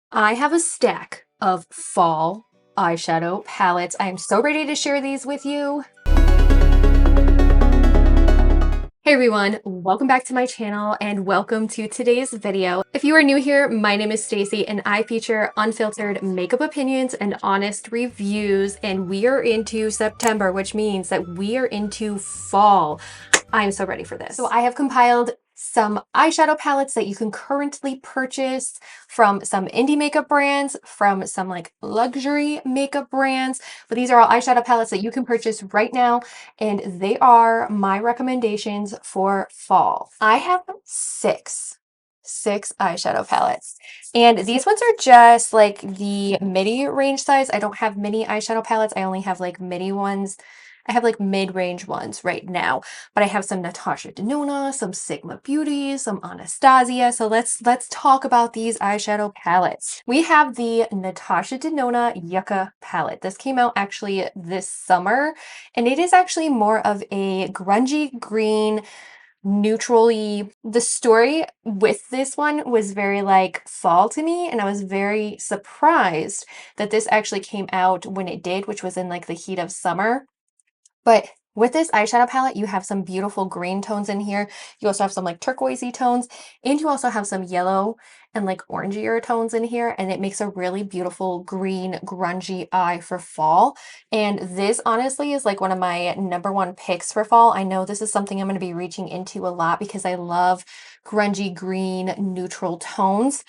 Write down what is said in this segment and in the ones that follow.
I have a stack of fall eyeshadow palettes. I am so ready to share these with you. Hey everyone, welcome back to my channel and welcome to today's video. If you are new here, my name is Staci and I feature unfiltered makeup opinions and honest reviews, and we are into September, which means that we are into fall. I'm so ready for this. So I have compiled some eyeshadow palettes that you can currently purchase from some indie makeup brands, from some like luxury makeup brands, but these are all eyeshadow palettes that you can purchase right now, and they are my recommendations for fall. I have six eyeshadow palettes, and these ones are just like the midi range size. I don't have mini eyeshadow palettes. I only have like mini ones. I have like mid-range ones right now, but I have some Natasha Denona, some Sigma Beauty, some Anastasia. So let's talk about these eyeshadow palettes. We have the Natasha Denona Yucca palette. This came out actually this summer, and it is actually more of a grungy green, neutrally. The story with this one was very like fall to me, and I was very surprised that this actually came out when it did, which was in like the heat of summer. But with this eyeshadow palette, you have some beautiful green tones in here. You also have some like turquoisey tones, and you also have some yellow and like orangier tones in here, and it makes a really beautiful green grungy eye for fall. And this honestly is like one of my #1 picks for fall. I know this is something I'm going to be reaching into a lot because I love grungy green neutral tones.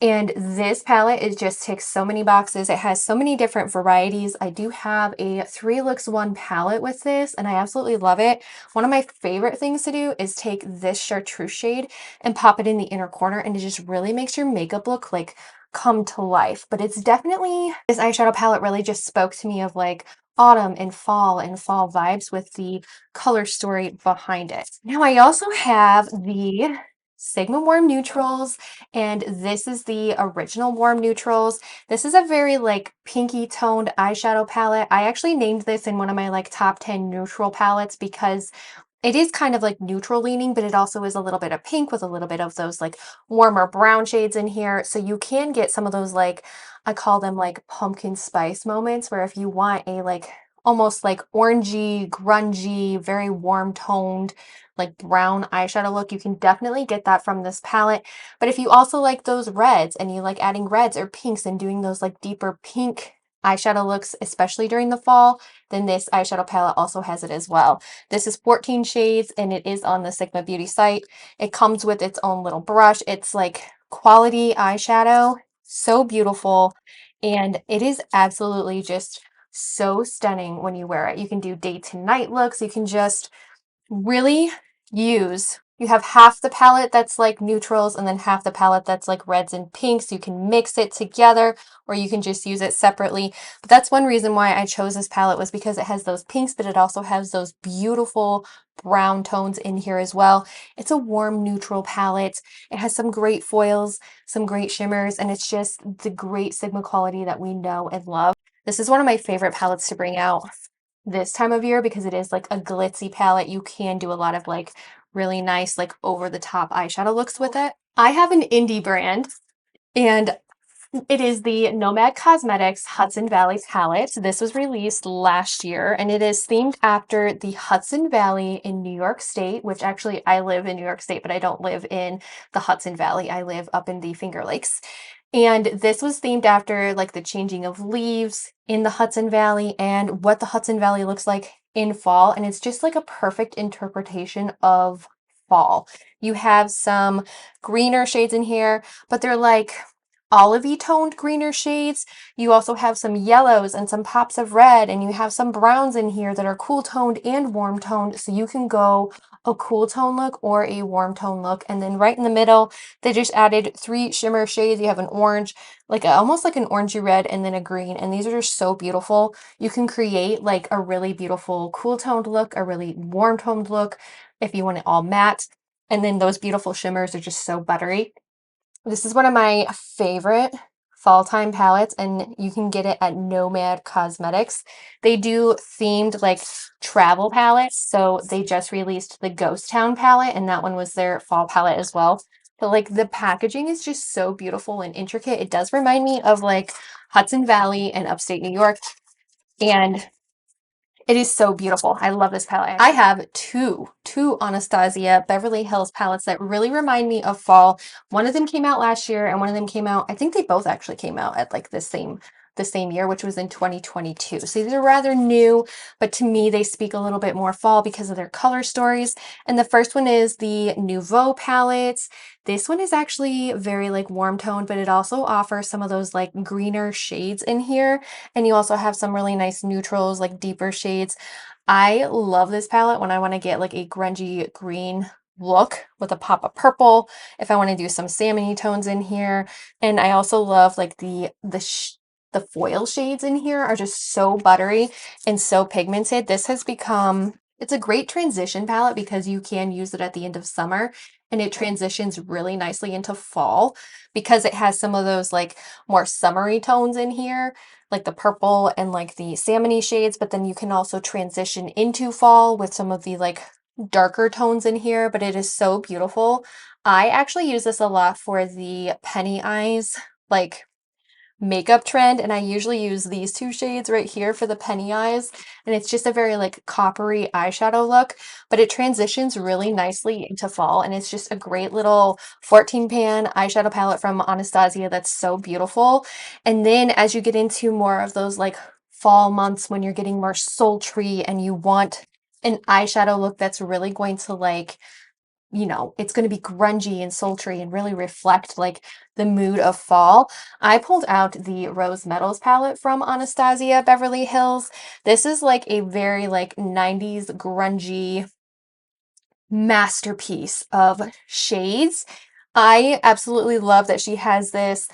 And this palette, it just ticks so many boxes. It has so many different varieties. I do have a 3 looks 1 palette with this, and I absolutely love it. One of my favorite things to do is take this chartreuse shade and pop it in the inner corner, and it just really makes your makeup look like come to life. But it's definitely, this eyeshadow palette really just spoke to me of like autumn and fall vibes with the color story behind it. Now I also have the Sigma Warm Neutrals, and this is the original Warm Neutrals. This is a very like pinky toned eyeshadow palette. I actually named this in one of my like top 10 neutral palettes because it is kind of like neutral leaning, but it also is a little bit of pink with a little bit of those like warmer brown shades in here. So you can get some of those like, I call them like pumpkin spice moments, where if you want a like almost like orangey, grungy, very warm toned, like brown eyeshadow look, you can definitely get that from this palette. But if you also like those reds and you like adding reds or pinks and doing those like deeper pink eyeshadow looks, especially during the fall, then this eyeshadow palette also has it as well. This is 14 shades and it is on the Sigma Beauty site. It comes with its own little brush. It's like quality eyeshadow, so beautiful, and it is absolutely just so stunning when you wear it. You can do day to night looks. You can just really use, you have half the palette that's like neutrals and then half the palette that's like reds and pinks. You can mix it together or you can just use it separately. But that's one reason why I chose this palette, was because it has those pinks, but it also has those beautiful brown tones in here as well. It's a warm neutral palette. It has some great foils, some great shimmers, and it's just the great Sigma quality that we know and love. This is one of my favorite palettes to bring out this time of year because it is like a glitzy palette. You can do a lot of like really nice like over the top eyeshadow looks with it. I have an indie brand, and it is the NOMAD Cosmetics Hudson Valley palette. This was released last year and it is themed after the Hudson Valley in New York State, which actually I live in New York State, but I don't live in the Hudson Valley. I live up in the Finger Lakes. And this was themed after like the changing of leaves in the Hudson Valley and what the Hudson Valley looks like in fall. And it's just like a perfect interpretation of fall. You have some greener shades in here, but they're like olivey toned greener shades. You also have some yellows and some pops of red, and you have some browns in here that are cool toned and warm toned. So you can go a cool tone look or a warm tone look. And then right in the middle, they just added 3 shimmer shades. You have an orange, like almost like an orangey red, and then a green. And these are just so beautiful. You can create like a really beautiful cool toned look, a really warm toned look if you want it all matte. And then those beautiful shimmers are just so buttery. This is one of my favorite fall time palettes, and you can get it at Nomad Cosmetics. They do themed like travel palettes, so they just released the Ghost Town palette, and that one was their fall palette as well. But like the packaging is just so beautiful and intricate. It does remind me of like Hudson Valley and upstate New York. And it is so beautiful. I love this palette. I have two Anastasia Beverly Hills palettes that really remind me of fall. One of them came out last year and one of them came out, I think they both actually came out at like the same year, which was in 2022. So these are rather new, but to me they speak a little bit more fall because of their color stories. And the first one is the Nouveau palettes. This one is actually very like warm toned, but it also offers some of those like greener shades in here. And you also have some really nice neutrals, like deeper shades. I love this palette when I want to get like a grungy green look with a pop of purple. If I want to do some salmony tones in here. And I also love like the foil shades in here are just so buttery and so pigmented. This has become, it's a great transition palette because you can use it at the end of summer and it transitions really nicely into fall because it has some of those like more summery tones in here, like the purple and like the salmony shades, but then you can also transition into fall with some of the like darker tones in here, but it is so beautiful. I actually use this a lot for the penny eyes, like makeup trend, and I usually use these two shades right here for the penny eyes, and it's just a very like coppery eyeshadow look, but it transitions really nicely into fall, and it's just a great little 14 pan eyeshadow palette from Anastasia that's so beautiful. And then as you get into more of those like fall months when you're getting more sultry and you want an eyeshadow look that's really going to like, it's going to be grungy and sultry and really reflect like the mood of fall. I pulled out the Rose Metals palette from Anastasia Beverly Hills. This is like a very like 90s grungy masterpiece of shades. I absolutely love that she has this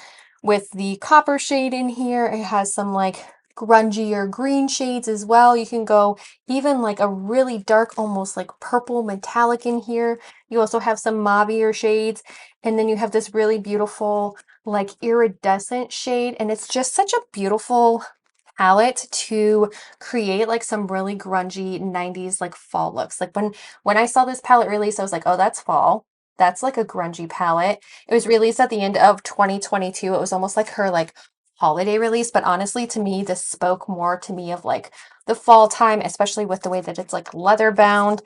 with the copper shade in here. It has some like grungier green shades as well. You can go even like a really dark, almost like purple metallic in here. You also have some mauvier shades, and then you have this really beautiful like iridescent shade, and it's just such a beautiful palette to create like some really grungy 90s like fall looks. Like when I saw this palette release, I was like, oh, that's fall. That's like a grungy palette. It was released at the end of 2022. It was almost like her like holiday release, but honestly to me this spoke more to me of like the fall time, especially with the way that it's like leather bound,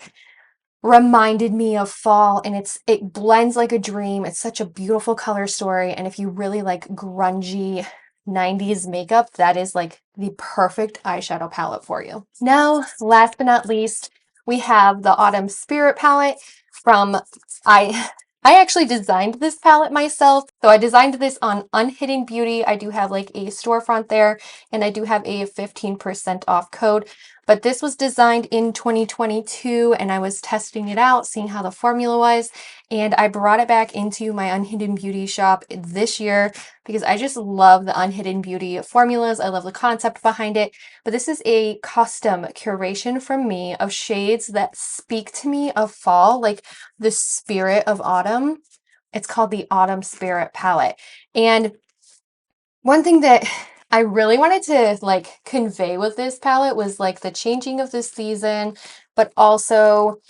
reminded me of fall, and it blends like a dream. It's such a beautiful color story, and if you really like grungy 90s makeup, that is like the perfect eyeshadow palette for you. Now, last but not least, we have the Autumn Spirit palette from I I actually designed this palette myself. So I designed this on Unhidden Beauty. I do have like a storefront there, and I do have a 15% off code. But this was designed in 2022 and I was testing it out, seeing how the formula was. And I brought it back into my Unhidden Beauty shop this year because I just love the Unhidden Beauty formulas. I love the concept behind it. But this is a custom curation from me of shades that speak to me of fall, like the spirit of autumn. It's called the Autumn Spirit palette. And one thing that I really wanted to like convey with this palette was like the changing of the season, but also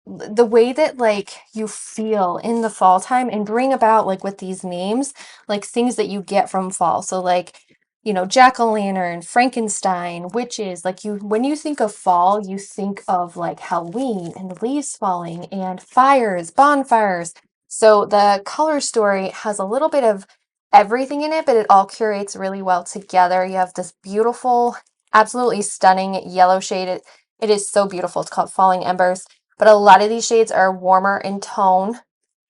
the way that like you feel in the fall time, and bring about like with these names, like things that you get from fall. So like, jack-o'-lantern, Frankenstein, witches, like when you think of fall, you think of like Halloween and leaves falling and fires, bonfires. So the color story has a little bit of everything in it, but it all curates really well together. You have this beautiful, absolutely stunning yellow shade. It is so beautiful. It's called Falling Embers. But a lot of these shades are warmer in tone.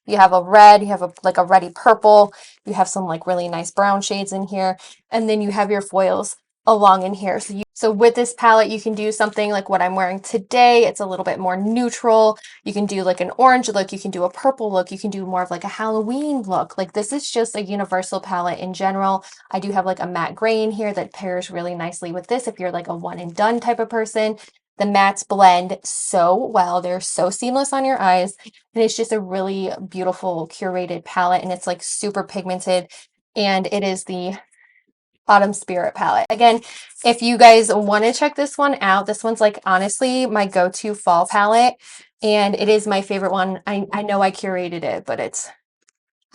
You have a red, you have like a reddy purple, you have some like really nice brown shades in here, and then you have your foils along in here. So with this palette, you can do something like what I'm wearing today. It's a little bit more neutral. You can do like an orange look, you can do a purple look, you can do more of like a Halloween look. Like this is just a universal palette in general. I do have like a matte gray in here that pairs really nicely with this if you're like a one and done type of person. The mattes blend so well. They're so seamless on your eyes. And it's just a really beautiful curated palette, and it's like super pigmented, and it is the Autumn Spirit palette. Again, if you guys want to check this one out, this one's like honestly my go-to fall palette, and it is my favorite one. I know I curated it, but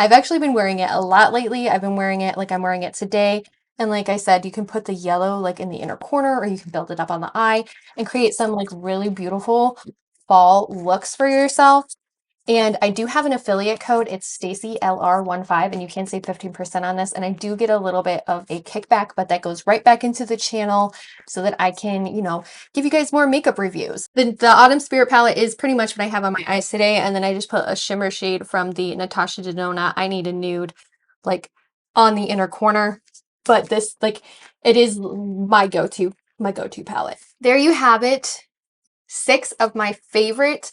I've actually been wearing it a lot lately. I've been wearing it like I'm wearing it today. And like I said, you can put the yellow like in the inner corner, or you can build it up on the eye and create some like really beautiful fall looks for yourself. And I do have an affiliate code. It's StaciLR15, and you can save 15% on this. And I do get a little bit of a kickback, but that goes right back into the channel so that I can, you know, give you guys more makeup reviews. The Autumn Spirit palette is pretty much what I have on my eyes today. And then I just put a shimmer shade from the Natasha Denona I Need a Nude, like on the inner corner. But this, like, it is my go-to palette. There you have it. 6 of my favorite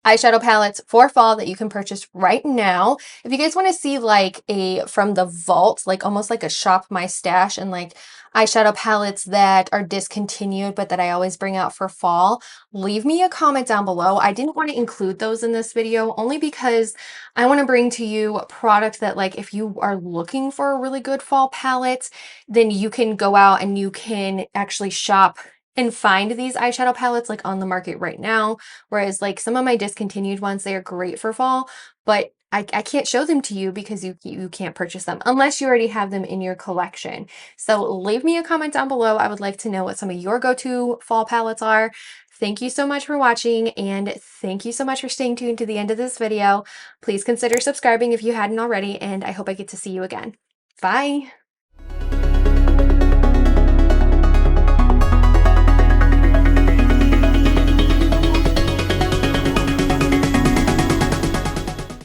eyeshadow palettes for fall that you can purchase right now. If you guys want to see like a from the vault, like almost like a shop my stash, and like eyeshadow palettes that are discontinued but that I always bring out for fall, leave me a comment down below. I didn't want to include those in this video only because I want to bring to you products that, like, if you are looking for a really good fall palette, then you can go out and you can actually shop and find these eyeshadow palettes like on the market right now. Whereas like some of my discontinued ones, they are great for fall, but I can't show them to you because you can't purchase them unless you already have them in your collection. So leave me a comment down below. I would like to know what some of your go-to fall palettes are. Thank you so much for watching, and thank you so much for staying tuned to the end of this video. Please consider subscribing if you hadn't already, and I hope I get to see you again. Bye!